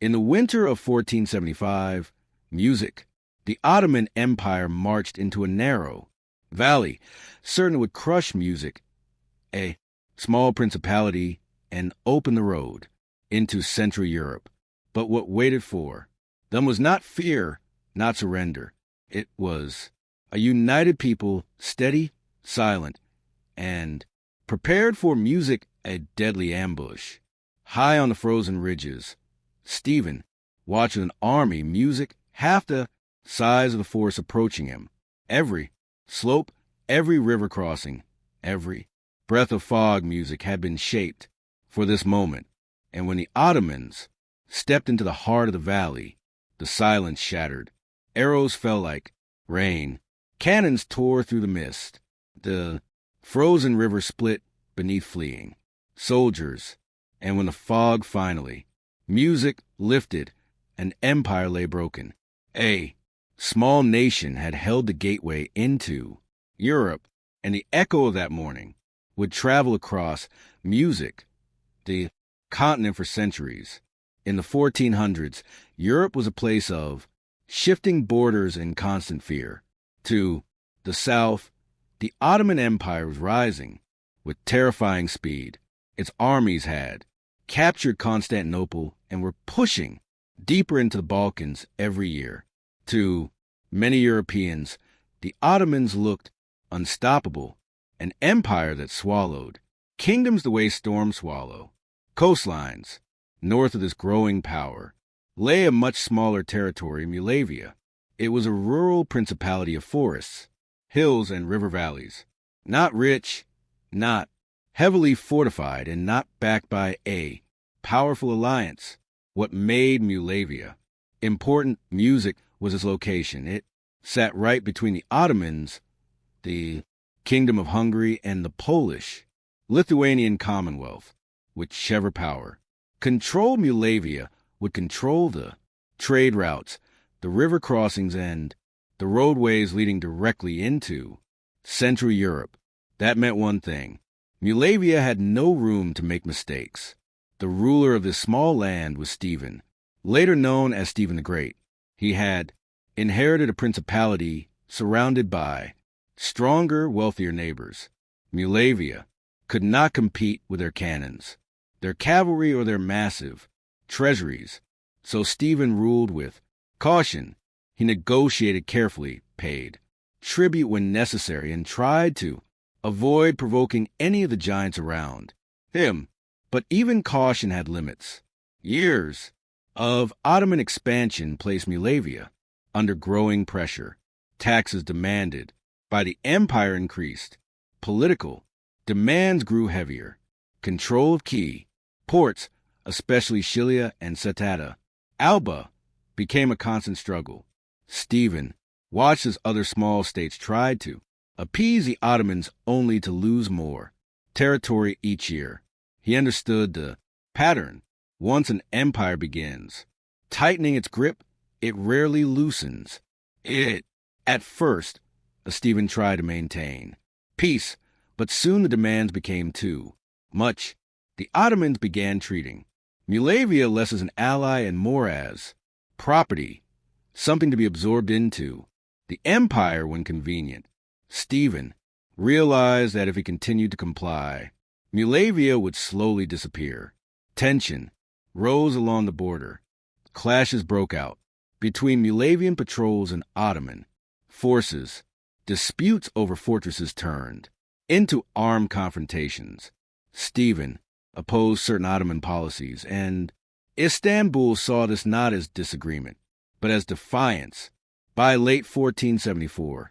In the winter of 1475, music. The Ottoman Empire marched into a narrow valley, certain it would crush music, a small principality, and open the road into Central Europe. But what waited for them was not fear, not surrender. It was a united people, steady, silent, and prepared for music, a deadly ambush. High on the frozen ridges, Stephen watched an army, music, half the size of the force approaching him. Every slope, every river crossing, every breath of fog music had been shaped for this moment. And when the Ottomans stepped into the heart of the valley, the silence shattered. Arrows fell like rain. Cannons tore through the mist. The frozen river split beneath fleeing soldiers. And when the fog finally, music lifted, an empire lay broken. A small nation had held the gateway into Europe, and the echo of that morning would travel across music, the continent for centuries. In the 1400s, Europe was a place of shifting borders and constant fear. To the south, the Ottoman Empire was rising with terrifying speed. Its armies had captured Constantinople and were pushing deeper into the Balkans every year. To many Europeans, the Ottomans looked unstoppable, an empire that swallowed kingdoms the way storms swallow coastlines. North of this growing power lay a much smaller territory, Moldavia. It was a rural principality of forests, hills, and river valleys. Not rich, not heavily fortified, and not backed by a powerful alliance. What made Moldavia important, music, was its location. It sat right between the Ottomans, the Kingdom of Hungary, and the Polish, Lithuanian Commonwealth. Whichever power controlled Moldavia would control the trade routes, the river crossings, and the roadways leading directly into Central Europe. That meant one thing. Moldavia had no room to make mistakes. The ruler of this small land was Stephen, later known as Stephen the Great. He had inherited a principality surrounded by stronger, wealthier neighbors. Moldavia could not compete with their cannons, their cavalry, or their massive treasuries. So Stephen ruled with caution. He negotiated carefully, paid tribute when necessary, and tried to avoid provoking any of the giants around him. But even caution had limits. Years of Ottoman expansion placed Moldavia under growing pressure. Taxes demanded by the empire increased. Political demands grew heavier. Control of key ports, especially Shilia and Setata, Alba, became a constant struggle. Stephen watched as other small states tried to appease the Ottomans only to lose more territory each year. He understood the pattern. Once an empire begins tightening its grip, it rarely loosens it. At first, Stephen tried to maintain peace, but soon the demands became too much. The Ottomans began treating Moldavia less as an ally and more as property, something to be absorbed into the empire when convenient. Stephen realized that if he continued to comply, Moldavia would slowly disappear. Tension rose along the border. Clashes broke out between Moldavian patrols and Ottoman forces. Disputes over fortresses turned into armed confrontations. Stephen opposed certain Ottoman policies, and Istanbul saw this not as disagreement, but as defiance. By late 1474,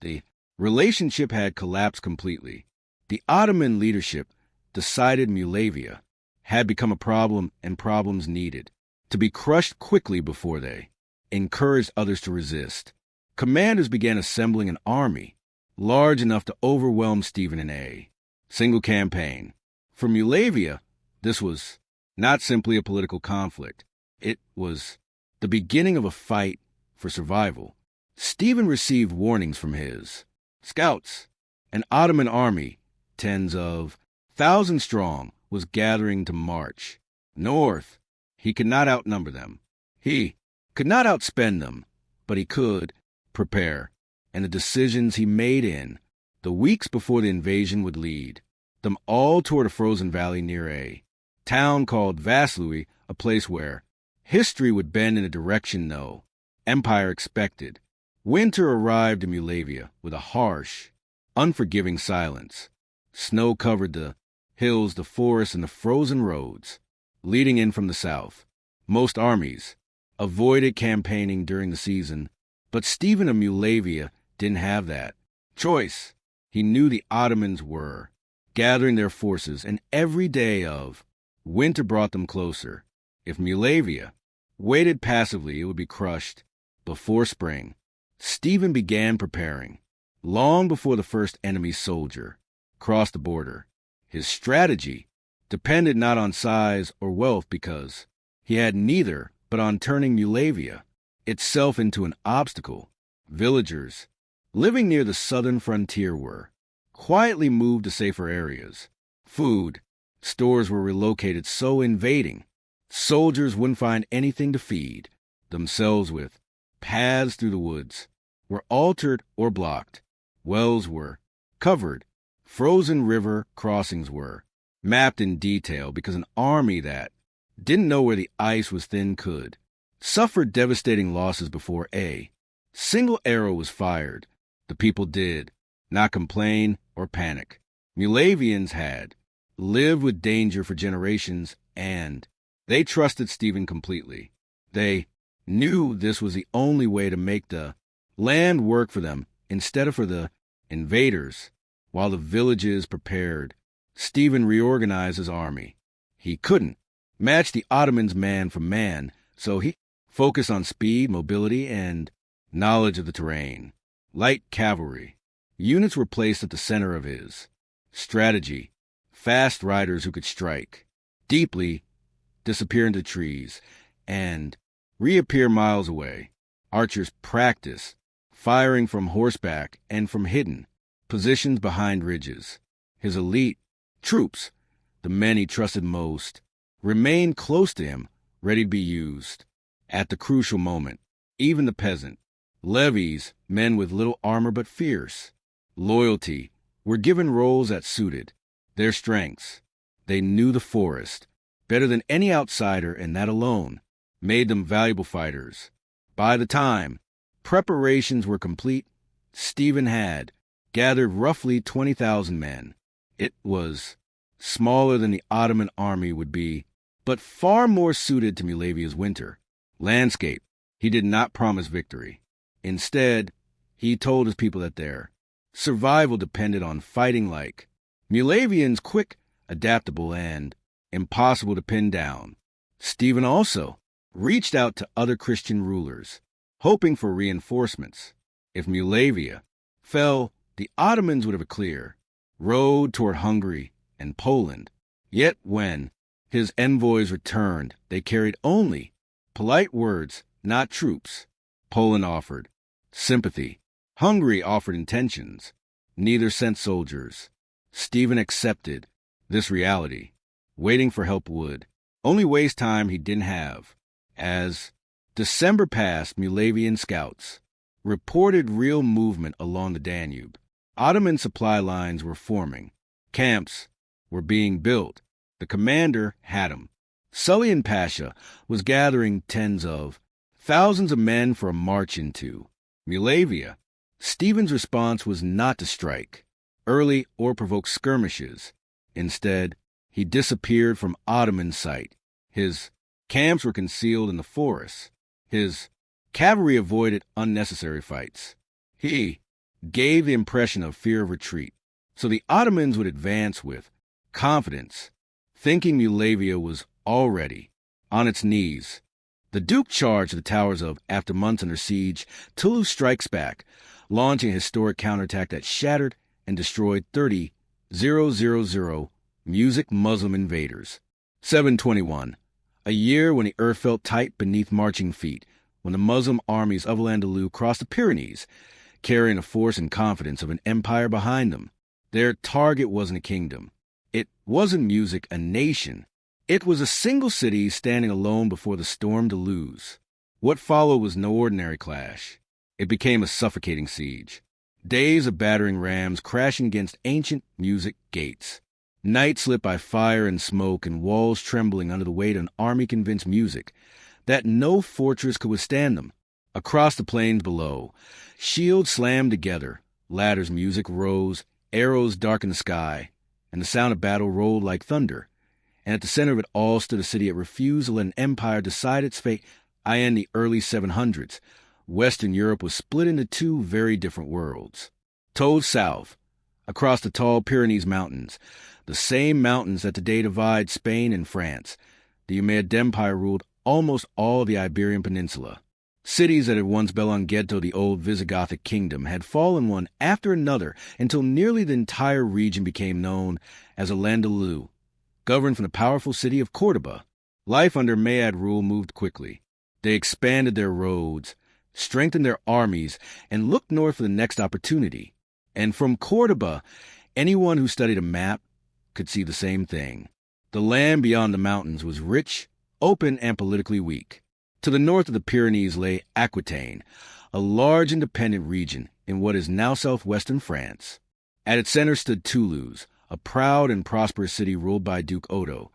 the relationship had collapsed completely. The Ottoman leadership decided Moldavia had become a problem, and problems needed to be crushed quickly before they encouraged others to resist. Commanders began assembling an army large enough to overwhelm Stephen in a single campaign. For Moldavia, this was not simply a political conflict. It was the beginning of a fight for survival. Stephen received warnings from his scouts. An Ottoman army, tens of thousands strong, was gathering to march north. He could not outnumber them. He could not outspend them, but he could prepare. And the decisions he made in the weeks before the invasion would lead them all toward a frozen valley near a town called Vaslui, a place where history would bend in a direction no empire expected. Winter arrived in Moldavia with a harsh, unforgiving silence. Snow covered the hills, the forests, and the frozen roads leading in from the south. Most armies avoided campaigning during the season, but Stephen of Moldavia didn't have that choice. He knew the Ottomans were gathering their forces, and every day of winter brought them closer. If Moldavia waited passively, it would be crushed before spring. Stephen began preparing long before the first enemy soldier crossed the border. His strategy depended not on size or wealth, because he had neither, but on turning Moldavia itself into an obstacle. Villagers living near the southern frontier were quietly moved to safer areas. Food stores were relocated so invading soldiers wouldn't find anything to feed themselves with. Paths through the woods were altered or blocked. Wells were covered. Frozen river crossings were mapped in detail, because an army that didn't know where the ice was thin could suffer devastating losses before a single arrow was fired. The people did not complain or panic. Moldavians had lived with danger for generations, and they trusted Stephen completely. They knew this was the only way to make the land work for them instead of for the invaders. While the villages prepared, Stephen reorganized his army. He couldn't match the Ottomans man for man, so he focused on speed, mobility, and knowledge of the terrain. Light cavalry units were placed at the center of his strategy. Fast riders who could strike deeply, disappear into trees, and reappear miles away. Archers practice firing from horseback and from hidden positions behind ridges. His elite troops, the men he trusted most, remained close to him, ready to be used at the crucial moment. Even the peasant levies, men with little armor but fierce loyalty, were given roles that suited their strengths. They knew the forest better than any outsider, and that alone made them valuable fighters. By the time preparations were complete, Stephen had gathered roughly 20,000 men. It was smaller than the Ottoman army would be, but far more suited to Moldavia's winter landscape. He did not promise victory. Instead, he told his people that their survival depended on fighting like Moldavians, quick, adaptable, and impossible to pin down. Stephen also reached out to other Christian rulers, hoping for reinforcements. If Moldavia fell, the Ottomans would have a clear road toward Hungary and Poland. Yet when his envoys returned, they carried only polite words, not troops. Poland offered sympathy. Hungary offered intentions. Neither sent soldiers. Stephen accepted this reality. Waiting for help would only waste time he didn't have. As December passed, Moldavian scouts reported real movement along the Danube. Ottoman supply lines were forming. Camps were being built. The commander, Hadım Suleiman Pasha, was gathering tens of thousands of men for a march into Moldavia. Stephen's response was not to strike early or provoke skirmishes. Instead, he disappeared from Ottoman sight. His camps were concealed in the forests. His cavalry avoided unnecessary fights. He gave the impression of fear of retreat, so the Ottomans would advance with confidence, thinking Moldavia was already on its knees. The Duke charged the towers of, after months under siege, Toulouse strikes back, launching a historic counterattack that shattered and destroyed 30,000 Music Muslim invaders. 721, a year when the earth felt tight beneath marching feet, when the Muslim armies of Al-Andalus crossed the Pyrenees, carrying the force and confidence of an empire behind them. Their target wasn't a kingdom. It wasn't music, a nation. It was a single city standing alone before the storm deluge. What followed was no ordinary clash. It became a suffocating siege. Days of battering rams crashing against ancient music gates. Nights lit by fire and smoke and walls trembling under the weight of an army-convinced music that no fortress could withstand them. Across the plains below, shields slammed together, ladders' music rose, arrows darkened the sky, and the sound of battle rolled like thunder. And at the center of it all stood a city that refused to let an empire decide its fate. In the early 700s, Western Europe was split into two very different worlds. Towed south, across the tall Pyrenees Mountains, the same mountains that today divide Spain and France, the Umayyad Empire ruled almost all the Iberian Peninsula. Cities that had once belonged to the old Visigothic kingdom had fallen one after another until nearly the entire region became known as Al-Andalus, governed from the powerful city of Cordoba. Life under Umayyad rule moved quickly. They expanded their roads, strengthened their armies, and looked north for the next opportunity. And from Cordoba, anyone who studied a map could see the same thing. The land beyond the mountains was rich, open, and politically weak. To the north of the Pyrenees lay Aquitaine, a large independent region in what is now southwestern France. At its center stood Toulouse, a proud and prosperous city ruled by Duke Otto,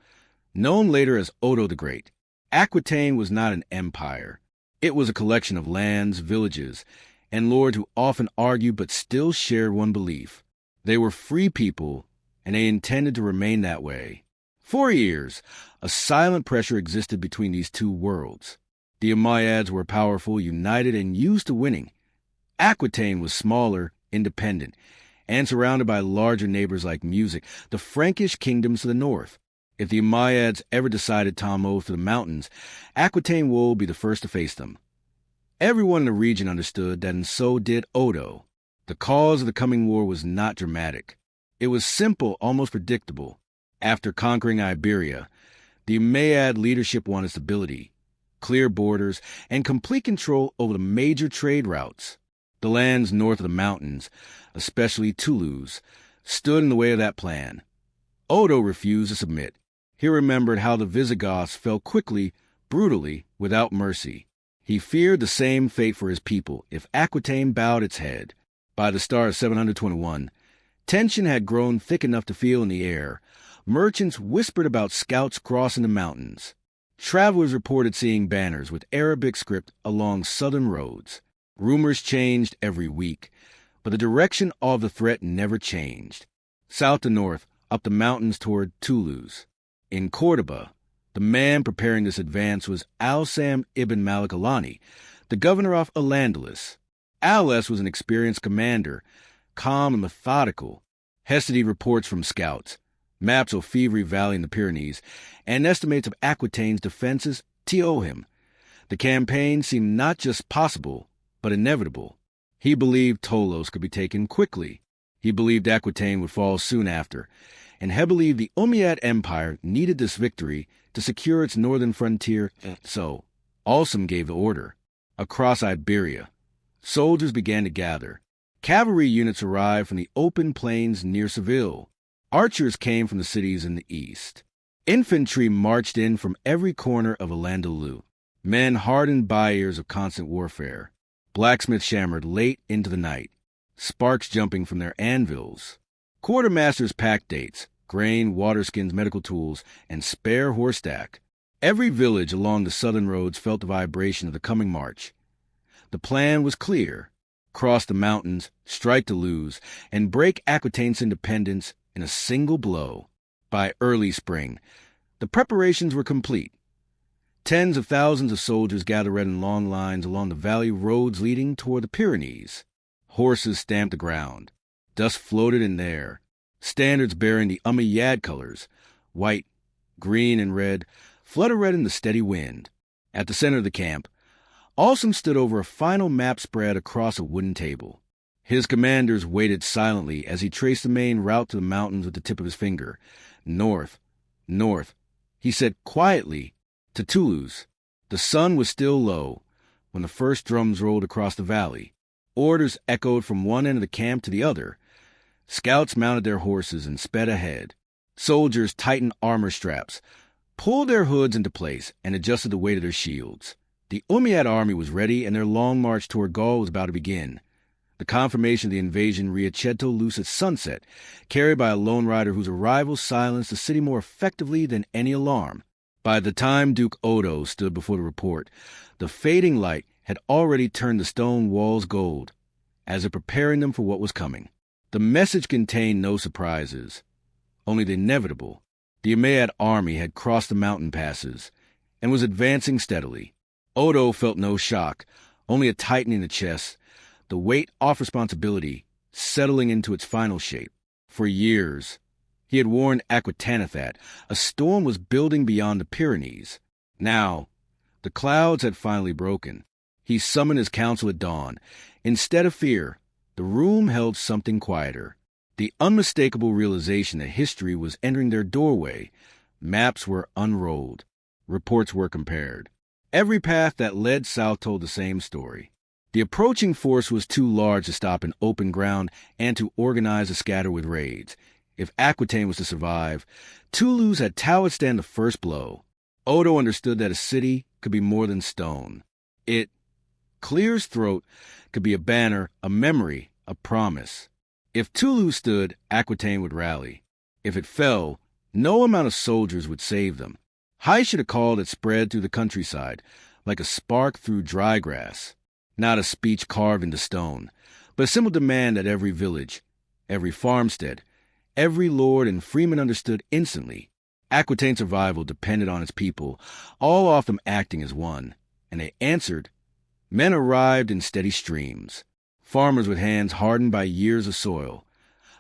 known later as Otto the Great. Aquitaine was not an empire. It was a collection of lands, villages, and lords who often argued but still shared one belief. They were free people, and they intended to remain that way. For years, a silent pressure existed between these two worlds. The Umayyads were powerful, united, and used to winning. Aquitaine was smaller, independent, and surrounded by larger neighbors like music, the Frankish kingdoms to the north. If the Umayyads ever decided to move to the mountains, Aquitaine would be the first to face them. Everyone in the region understood that, and so did Otto. The cause of the coming war was not dramatic. It was simple, almost predictable. After conquering Iberia, the Umayyad leadership wanted stability, clear borders, and complete control over the major trade routes. The lands north of the mountains, especially Toulouse, stood in the way of that plan. Otto refused to submit. He remembered how the Visigoths fell quickly, brutally, without mercy. He feared the same fate for his people if Aquitaine bowed its head. By the start of 721, tension had grown thick enough to feel in the air. Merchants whispered about scouts crossing the mountains. Travelers reported seeing banners with Arabic script along southern roads. Rumors changed every week, but the direction of the threat never changed. South to north, up the mountains toward Toulouse. In Cordoba, the man preparing this advance was Al-Sam ibn Malik Alani, the governor of Al-Andalus. Al-S was an experienced commander, calm and methodical. Hesiod reports from scouts, maps of Fivry Valley in the Pyrenees, and estimates of Aquitaine's defenses to him. The campaign seemed not just possible, but inevitable. He believed Toulouse could be taken quickly. He believed Aquitaine would fall soon after, and he believed the Umayyad Empire needed this victory to secure its northern frontier. So, Al-Sam gave the order. Across Iberia, soldiers began to gather. Cavalry units arrived from the open plains near Seville. Archers came from the cities in the east. Infantry marched in from every corner of Al-Andalus. Men hardened by years of constant warfare. Blacksmiths hammered late into the night, sparks jumping from their anvils. Quartermasters packed dates, grain, waterskins, medical tools, and spare horse stack. Every village along the southern roads felt the vibration of the coming march. The plan was clear. Cross the mountains, strike Toulouse, and break Aquitaine's independence in a single blow. By early spring, the preparations were complete. Tens of thousands of soldiers gathered in long lines along the valley roads leading toward the Pyrenees. Horses stamped the ground. Dust floated in the air. Standards bearing the Umayyad colors, white, green, and red, fluttered in the steady wind. At the center of the camp, Al-Sam stood over a final map spread across a wooden table. His commanders waited silently as he traced the main route to the mountains with the tip of his finger. North, north, he said quietly, to Toulouse. The sun was still low when the first drums rolled across the valley. Orders echoed from one end of the camp to the other. Scouts mounted their horses and sped ahead. Soldiers tightened armor straps. pulled their hoods into place and adjusted the weight of their shields. The Umayyad army was ready, and their long march toward Gaul was about to begin. The confirmation of the invasion reached loose at sunset, carried by a lone rider whose arrival silenced the city more effectively than any alarm. By the time Duke Odo stood before the report, the fading light had already turned the stone walls gold, as if preparing them for what was coming. The message contained no surprises, only the inevitable. The Umayyad army had crossed the mountain passes and was advancing steadily. Odo felt no shock, only a tightening in the chest, the weight off responsibility settling into its final shape. For years, he had warned Aquitania that a storm was building beyond the Pyrenees. Now, the clouds had finally broken. He summoned his council at dawn. Instead of fear, the room held something quieter. The unmistakable realization that history was entering their doorway. Maps were unrolled. Reports were compared. Every path that led south told the same story. The approaching force was too large to stop in open ground and to organize a scatter with raids. If Aquitaine was to survive, Toulouse had to withstand the first blow. Odo understood that a city could be more than stone. It, Clear's throat, could be a banner, a memory, a promise. If Toulouse stood, Aquitaine would rally. If it fell, no amount of soldiers would save them. High should have called it spread through the countryside, like a spark through dry grass. Not a speech carved into stone, but a simple demand that every village, every farmstead, every lord and freeman understood instantly. Aquitaine's survival depended on its people, all of them acting as one, and they answered. Men arrived in steady streams, farmers with hands hardened by years of soil,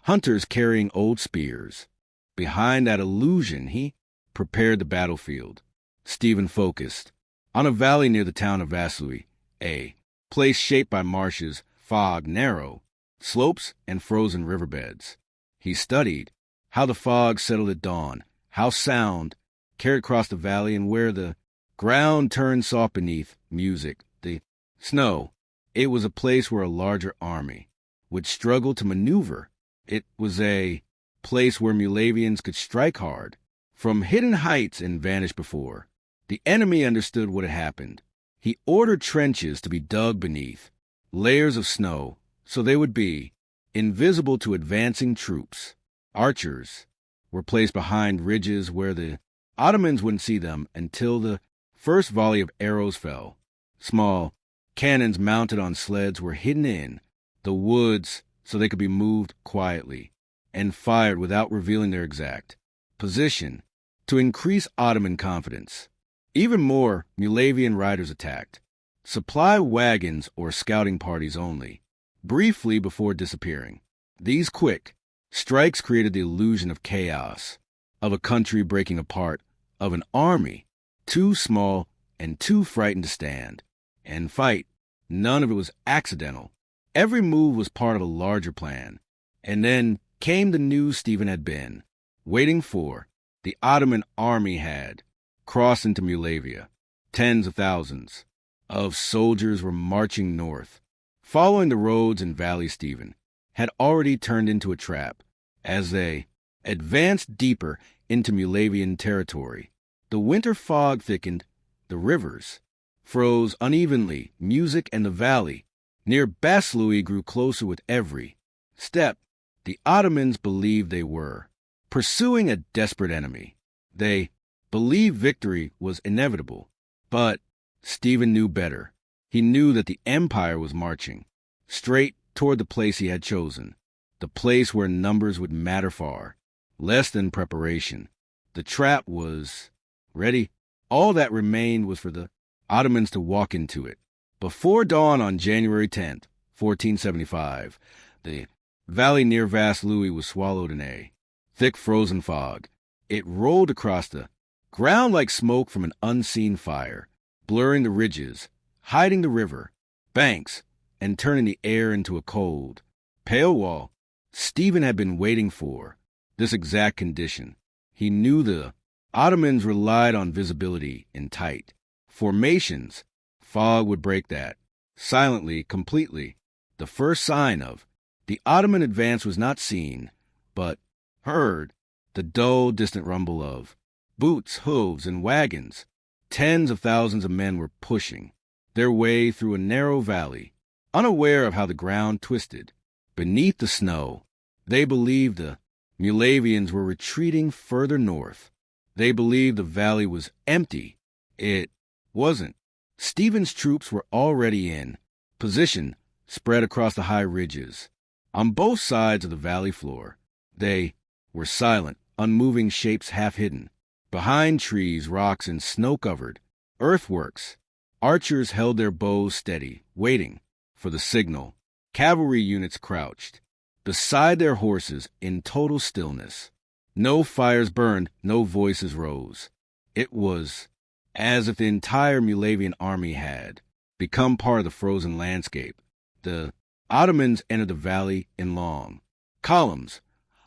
hunters carrying old spears. Behind that illusion, he prepared the battlefield. Stephen focused on a valley near the town of Vaslui, a place shaped by marshes, fog, narrow slopes, and frozen riverbeds. He studied how the fog settled at dawn, how sound carried across the valley, and where the ground turned soft beneath music, the snow. It was a place where a larger army would struggle to maneuver. It was a place where Moldavians could strike hard from hidden heights and vanish before. The enemy understood what had happened. He ordered trenches to be dug beneath, layers of snow, so they would be invisible to advancing troops. Archers were placed behind ridges where the Ottomans wouldn't see them until the first volley of arrows fell. Small cannons mounted on sleds were hidden in the woods so they could be moved quietly and fired without revealing their exact position to increase Ottoman confidence. Even more Moldavian riders attacked, supply wagons or scouting parties only, briefly before disappearing. These quick strikes created the illusion of chaos, of a country breaking apart, of an army too small and too frightened to stand and fight. None of it was accidental. Every move was part of a larger plan. And then came the news Stephen had been waiting for. The Ottoman army had crossed into Moldavia. Tens of thousands of soldiers were marching north. Following the roads and valleys Stephen had already turned into a trap. As they advanced deeper into Moldavian territory, the winter fog thickened, the rivers froze unevenly, music and the valley near Vaslui grew closer with every step. The Ottomans believed they were pursuing a desperate enemy. They believed victory was inevitable, but Stephen knew better. He knew that the empire was marching straight toward the place he had chosen, the place where numbers would matter far less than preparation. The trap was ready. All that remained was for the Ottomans to walk into it. Before dawn on January 10th, 1475, the valley near Vaslui was swallowed in a thick frozen fog. It rolled across the ground like smoke from an unseen fire, blurring the ridges, hiding the river banks, and turning the air into a cold, pale wall. Stephen had been waiting for this exact condition. He knew the Ottomans relied on visibility in tight formations. Fog would break that. Silently, completely. The first sign of the Ottoman advance was not seen, but heard, the dull, distant rumble of Boots, hooves, and wagons. Tens of thousands of men were pushing their way through a narrow valley, unaware of how the ground twisted. Beneath the snow, they believed the Moldavians were retreating further north. They believed the valley was empty. It wasn't. Stephen's troops were already in position, spread across the high ridges. On both sides of the valley floor, they were silent, unmoving shapes half hidden. Behind trees, rocks, and snow-covered earthworks, archers held their bows steady, waiting for the signal. Cavalry units crouched beside their horses in total stillness. No fires burned, no voices rose. It was as if the entire Moldavian army had become part of the frozen landscape. The Ottomans entered the valley in long columns,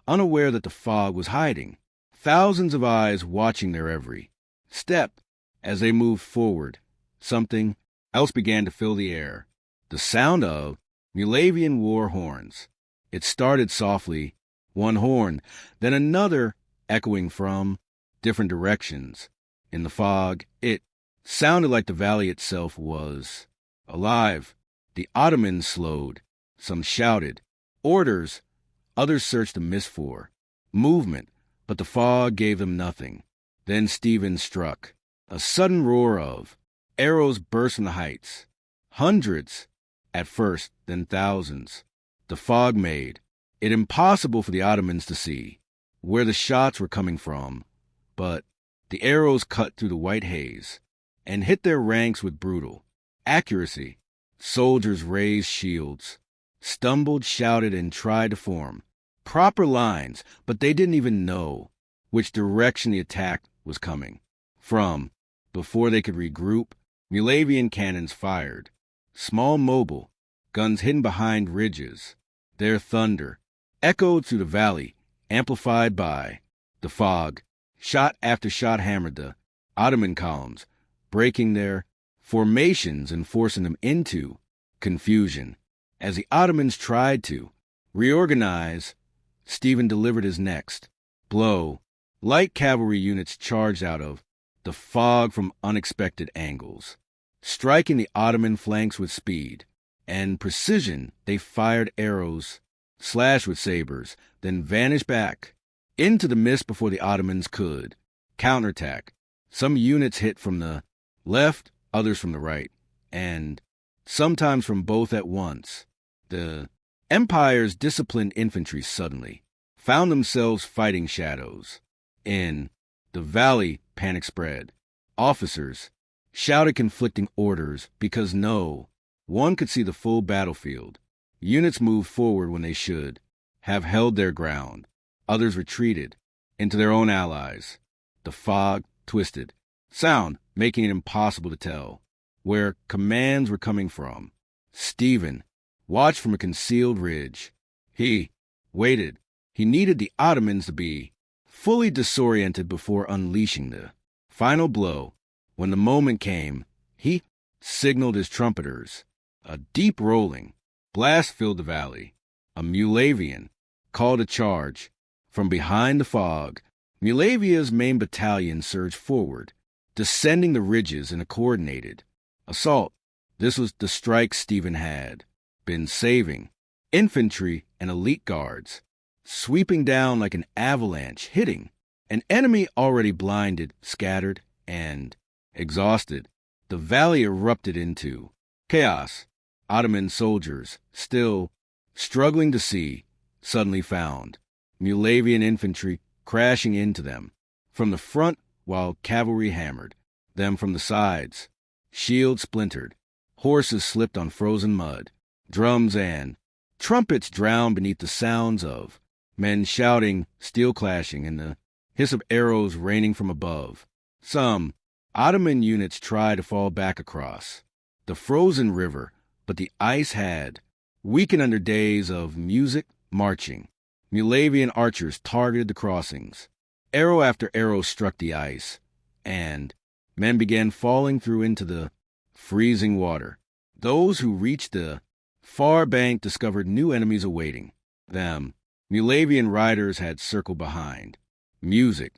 unaware that the fog was hiding. Thousands of eyes watching their every step. As they moved forward, something else began to fill the air. The sound of Moldavian war horns. It started softly, one horn, then another echoing from different directions. In the fog, it sounded like the valley itself was alive. The Ottomans slowed. Some shouted orders. Others searched the mist for movement, but the fog gave them nothing. Then Stephen struck. A sudden roar of arrows burst from the heights. Hundreds at first, then thousands. The fog made it impossible for the Ottomans to see where the shots were coming from, but the arrows cut through the white haze and hit their ranks with brutal accuracy. Soldiers raised shields, stumbled, shouted, and tried to form proper lines, but they didn't even know which direction the attack was coming from. Before they could regroup, Moldavian cannons fired, small mobile guns hidden behind ridges. Their thunder echoed through the valley, amplified by the fog. Shot after shot hammered the Ottoman columns, breaking their formations and forcing them into confusion. As the Ottomans tried to reorganize, Stephen delivered his next blow. Light cavalry units charged out of the fog from unexpected angles, striking the Ottoman flanks with speed and precision. They fired arrows, slashed with sabers, then vanished back into the mist before the Ottomans could counterattack. Some units hit from the left, others from the right, and sometimes from both at once. The Empire's disciplined infantry suddenly found themselves fighting shadows. In the valley, panic spread. Officers shouted conflicting orders because no one could see the full battlefield. Units moved forward when they should have held their ground. Others retreated into their own allies. The fog twisted sound, making it impossible to tell where commands were coming from. Stephen watched from a concealed ridge. He waited. He needed the Ottomans to be fully disoriented before unleashing the final blow. When the moment came, he signaled his trumpeters. A deep rolling blast filled the valley. A Moldavian called a charge. From behind the fog, Moldavia's main battalion surged forward, descending the ridges in a coordinated assault. This was the strike Stephen had been saving. Infantry and elite guards, sweeping down like an avalanche, hitting an enemy already blinded, scattered, and exhausted. The valley erupted into chaos. Ottoman soldiers, still struggling to see, suddenly found Moldavian infantry crashing into them from the front while cavalry hammered them from the sides. Shields splintered, horses slipped on frozen mud, drums and trumpets drowned beneath the sounds of men shouting, steel clashing, and the hiss of arrows raining from above. Some Ottoman units tried to fall back across the frozen river, but the ice had weakened under days of music marching. Moldavian archers targeted the crossings. Arrow after arrow struck the ice, and men began falling through into the freezing water. Those who reached the far bank discovered new enemies awaiting them. Moldavian riders had circled behind. Music,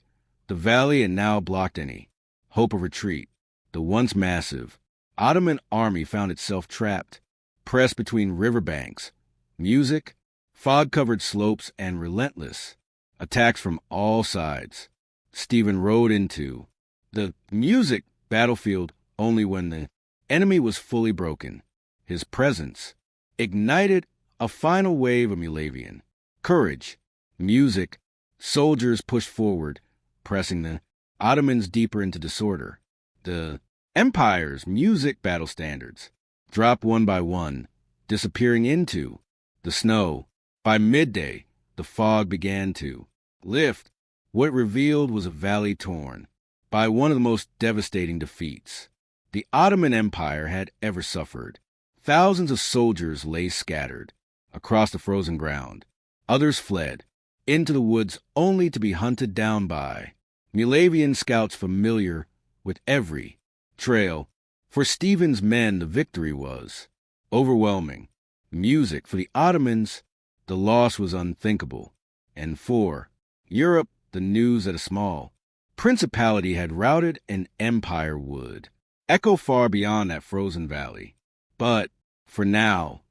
The valley had now blocked any hope of retreat. The once massive Ottoman army found itself trapped, pressed between riverbanks, music, fog-covered slopes, and relentless attacks from all sides. Stephen rode into the music battlefield only when the enemy was fully broken. His presence ignited a final wave of Moldavian courage. Music, soldiers pushed forward, pressing the Ottomans deeper into disorder. The empire's music battle standards dropped one by one, disappearing into the snow. By midday, the fog began to lift. What it revealed was a valley torn by one of the most devastating defeats the Ottoman Empire had ever suffered. Thousands of soldiers lay scattered across the frozen ground. Others fled into the woods only to be hunted down by Moldavian scouts familiar with every trail. For Stephen's men, the victory was overwhelming. Music, for the Ottomans, the loss was unthinkable. And for Europe, the news that a small principality had routed an empire would echo far beyond that frozen valley. But for now,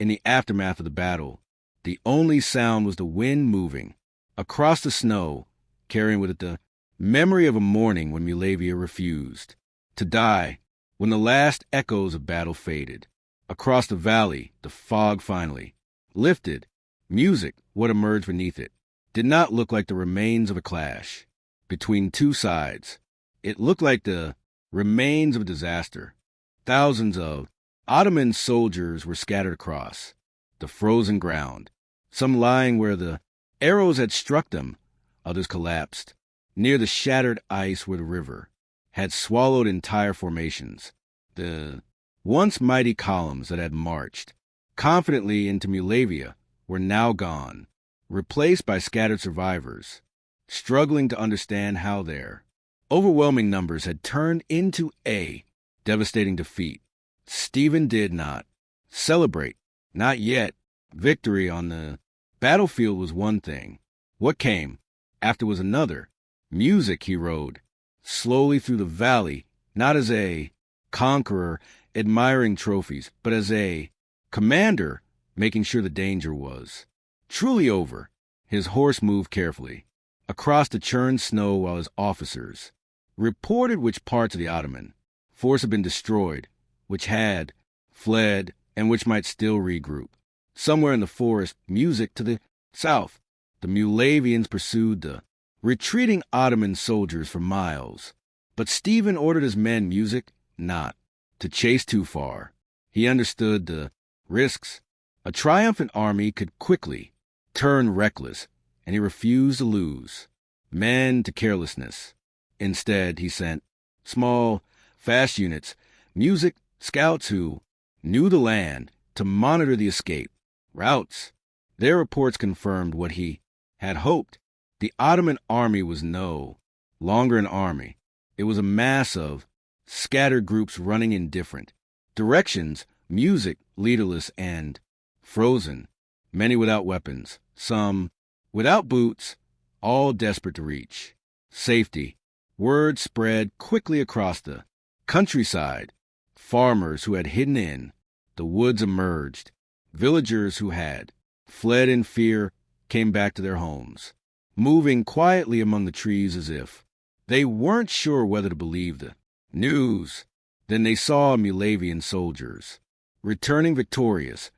in the aftermath of the battle, the only sound was the wind moving across the snow, carrying with it the memory of a morning when Moldavia refused to die. When the last echoes of battle faded, across the valley, the fog finally lifted. Music, what emerged beneath it, did not look like the remains of a clash between two sides. It looked like the remains of a disaster. Thousands of Ottoman soldiers were scattered across the frozen ground, some lying where the arrows had struck them, others collapsed near the shattered ice where the river had swallowed entire formations. The once mighty columns that had marched confidently into Moldavia were now gone, replaced by scattered survivors, struggling to understand how their overwhelming numbers had turned into a devastating defeat. Stephen did not celebrate, not yet. Victory on the battlefield was one thing. What came after was another. Music, he rode slowly through the valley, not as a conqueror admiring trophies, but as a commander making sure the danger was truly over. His horse moved carefully across the churned snow while his officers reported which parts of the Ottoman force had been destroyed, which had fled, and which might still regroup. Somewhere in the forest, music to the south, the Moldavians pursued the retreating Ottoman soldiers for miles. But Stephen ordered his men music not to chase too far. He understood the risks. A triumphant army could quickly turn reckless, and he refused to lose men to carelessness. Instead, he sent small, fast units, music scouts who knew the land, to monitor the escape routes. Their reports confirmed what he had hoped. The Ottoman army was no longer an army. It was a mass of scattered groups running in different directions, music leaderless and frozen, many without weapons, some without boots, all desperate to reach safety. Word spread quickly across the countryside. Farmers who had hidden in the woods emerged. Villagers who had fled in fear came back to their homes, moving quietly among the trees as if they weren't sure whether to believe the news. Then they saw Moldavian soldiers returning victorious,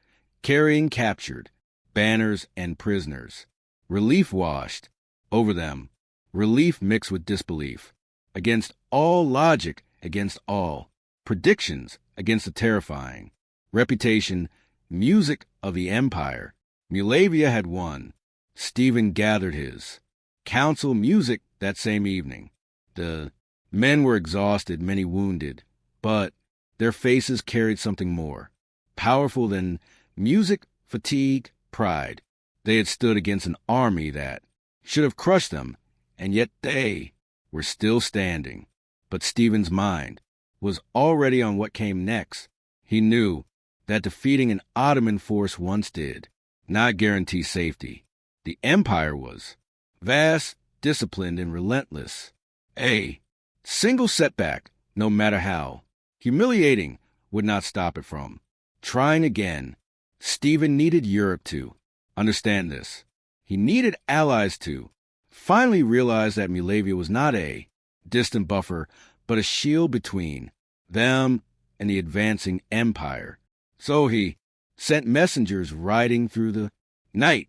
carrying captured banners and prisoners. Relief washed over them, relief mixed with disbelief, against all logic, against all predictions, against the terrifying reputation, music of the empire. Moldavia had won. Stephen gathered his council music that same evening. The men were exhausted, many wounded, but their faces carried something more powerful than music, fatigue, pride. They had stood against an army that should have crushed them, and yet they were still standing. But Stephen's mind was already on what came next. He knew that defeating an Ottoman force once did not guarantee safety. The empire was vast, disciplined and relentless. A single setback, no matter how humiliating, would not stop it from trying again. Stephen needed Europe to understand this. He needed allies to finally realize that Moldavia was not a distant buffer, but a shield between them and the advancing empire. So he sent messengers riding through the night,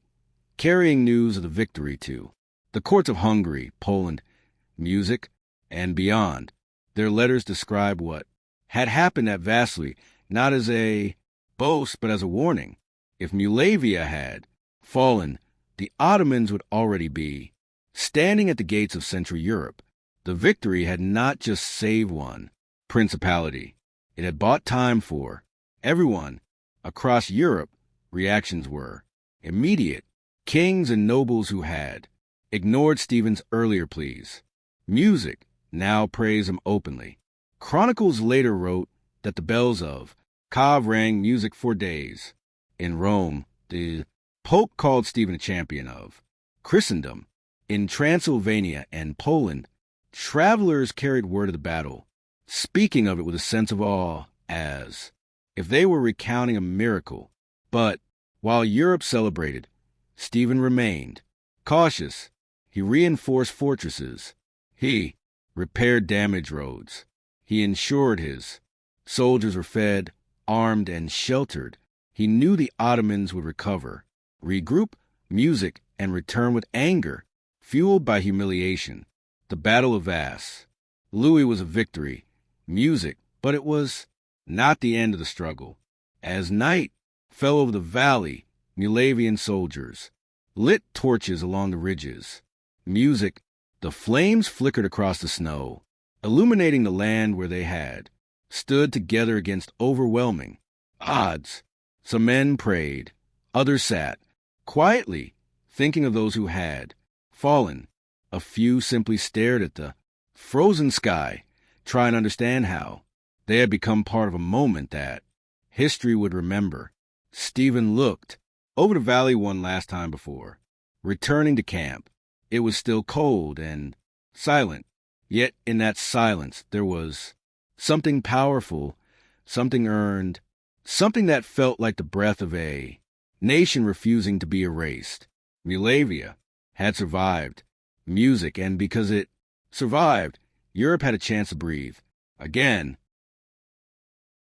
carrying news of the victory to the courts of Hungary, Poland, music, and beyond. Their letters describe what had happened at Vaslui, not as a boast, but as a warning. If Moldavia had fallen, the Ottomans would already be standing at the gates of Central Europe. The victory had not just saved one principality, it had bought time for everyone across Europe. Reactions were immediate. Kings and nobles who had ignored Stephen's earlier pleas, music, now praised him openly. Chronicles later wrote that the bells of Cav rang music for days. In Rome, the Pope called Stephen a champion of Christendom. In Transylvania and Poland, travelers carried word of the battle, speaking of it with a sense of awe, as if they were recounting a miracle. But while Europe celebrated, Stephen remained cautious. He reinforced fortresses. He repaired damaged roads. He ensured his soldiers were fed, armed, and sheltered. He knew the Ottomans would recover, regroup, music, and return with anger, fueled by humiliation. The Battle of Vaslui was a victory, music, but it was not the end of the struggle. As night fell over the valley, Moldavian soldiers lit torches along the ridges. Music, the flames flickered across the snow, illuminating the land where they had stood together against overwhelming odds. Some men prayed, others sat quietly, thinking of those who had fallen. A few simply stared at the frozen sky, trying to understand how they had become part of a moment that history would remember. Stephen looked over the valley one last time before returning to camp. It was still cold and silent, yet in that silence there was something powerful, something earned, something that felt like the breath of a nation refusing to be erased. Moldavia had survived music, and because it survived, Europe had a chance to breathe again.